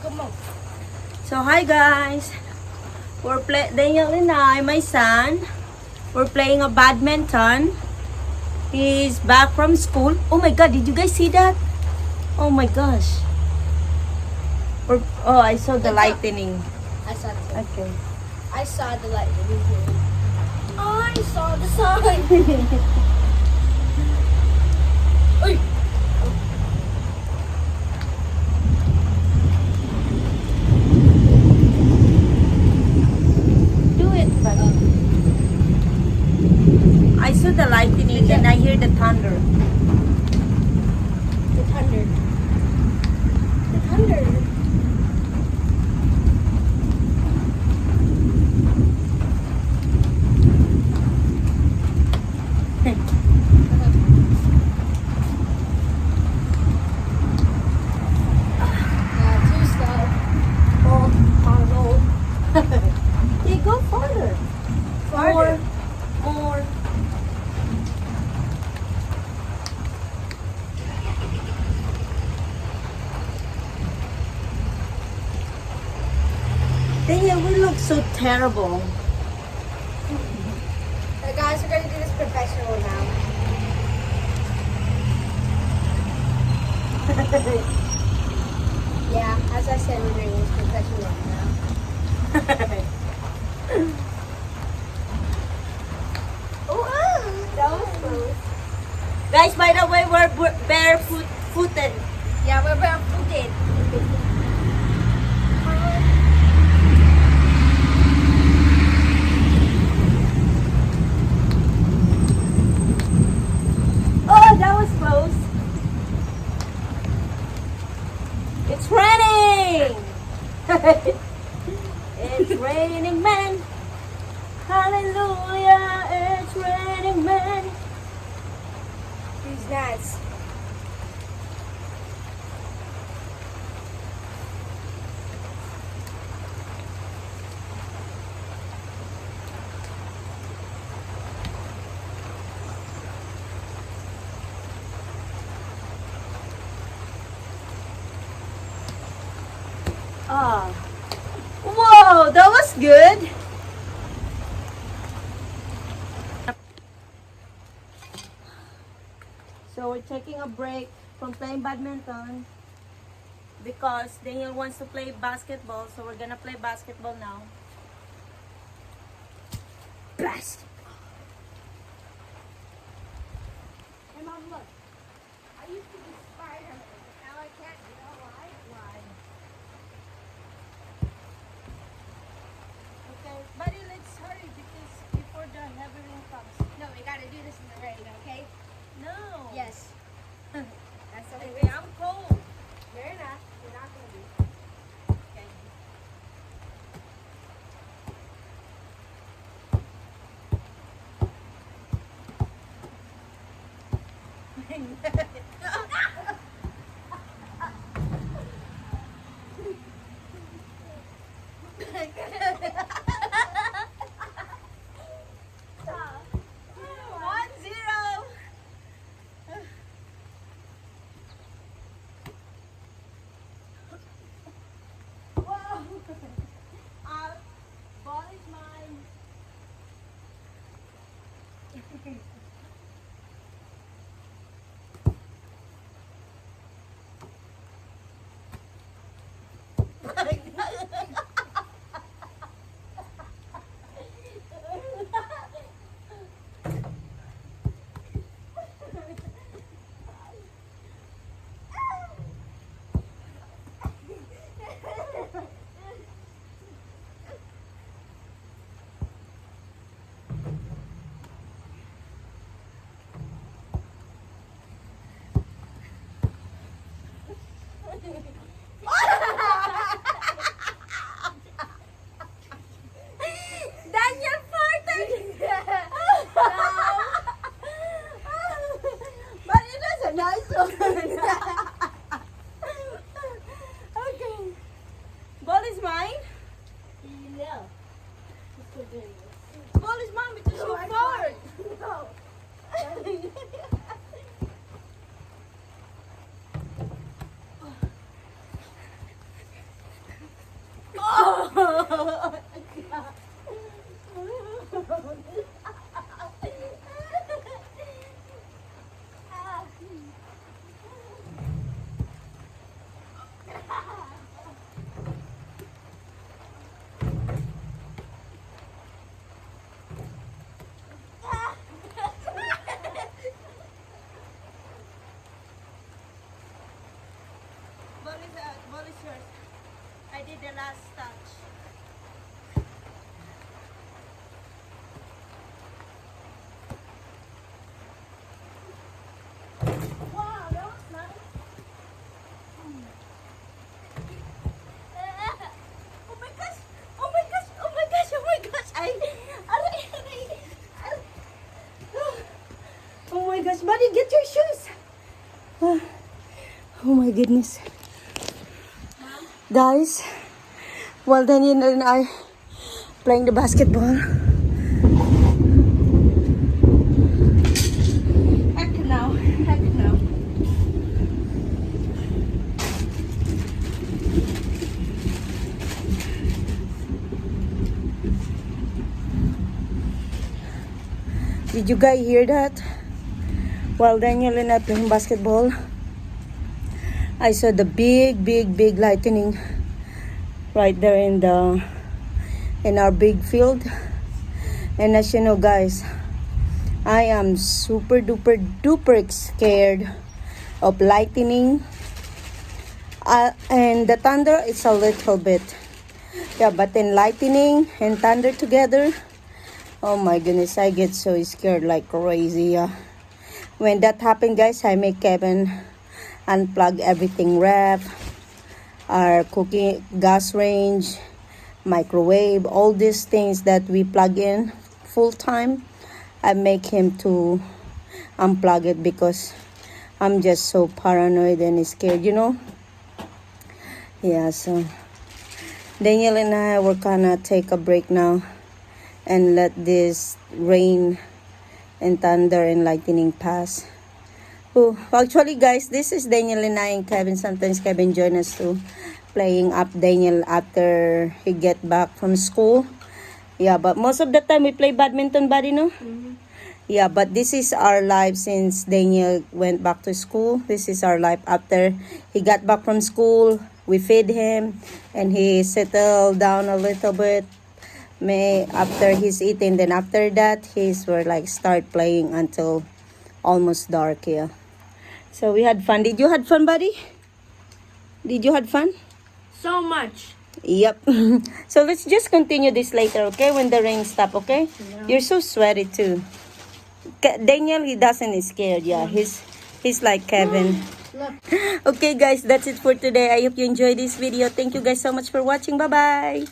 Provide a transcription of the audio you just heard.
come on. So hi guys, Daniel and I, my son, we're playing a badminton. He's back from school. Oh my god, did you guys see that? Oh my gosh. Oh, I saw the lightning. I saw it too. Okay. I saw the lightning. I saw the sun. Oy. Do it, buddy. I saw the lightning and I hear the thunder. The thunder. The thunder. Too slow. You go farther. Farther. More. Daniel, we look so terrible. Guys, we're gonna do this professional now. Yeah, as I said, we're doing this professional now. That was close. Guys, by the way, we're barefooted. Yeah, we're barefooted. Oh, that was close. It's raining. It's raining, man. Hallelujah, it's raining, man. Who's nuts? Ah. Whoa, that was good. So we're taking a break from playing badminton because Daniel wants to play basketball, so we're gonna play basketball now. Blast! Hey, Mom, look. I used to be Spider-Man, but now I can't. You know why? Why? Okay, buddy, let's hurry because before the heavy rain comes. No, we gotta do this in the rain, okay? No. Yes. That's the only Okay, way. I'm cold. You're not. You're not gonna be. Okay. One zero. Whoa. Ball is mine. Daniel farted. But it was a nice one. Okay. Ball is mine. No. Ball is mine because you fart. No. is yours. I did the last touch. Wow, that was nice. Oh my gosh! Oh my gosh! Oh my gosh! Oh my gosh! Oh my gosh, buddy, get your shoes. Oh my goodness. Guys, while Daniel and I playing the basketball. Heck no, heck no. Did you guys hear that? While Daniel and I playing basketball, I saw the big lightning right there in our big field. And as you know, guys, I am super duper scared of lightning. And the thunder is a little bit. Yeah, but then lightning and thunder together, oh my goodness, I get so scared like crazy. Yeah. When that happened, guys, I make Kevin unplug everything, ref, our cooking gas range, microwave, all these things that we plug in full time. I make him to unplug it because I'm just so paranoid and scared, you know. Yeah, so Daniel and I were gonna take a break now and let this rain and thunder and lightning pass. Oh, actually, guys, this is Daniel and I and Kevin. Sometimes Kevin join us too, playing up Daniel after he get back from school. Yeah, but most of the time we play badminton, buddy, no? Mm-hmm. Yeah, but this is our life since Daniel went back to school. This is our life after he got back from school. We feed him and he settled down a little bit. After he's eating, then after that he's were like start playing until almost dark. Yeah, so we had fun. Did you had fun, buddy? Did you had fun? So much. Yep. So let's just continue this later, okay, when the rain stop. Okay. Yeah. You're so sweaty too. Daniel, he doesn't is scared. Yeah, he's like Kevin. Okay guys, that's it for today. I hope you enjoyed this video. Thank you guys so much for watching. Bye bye.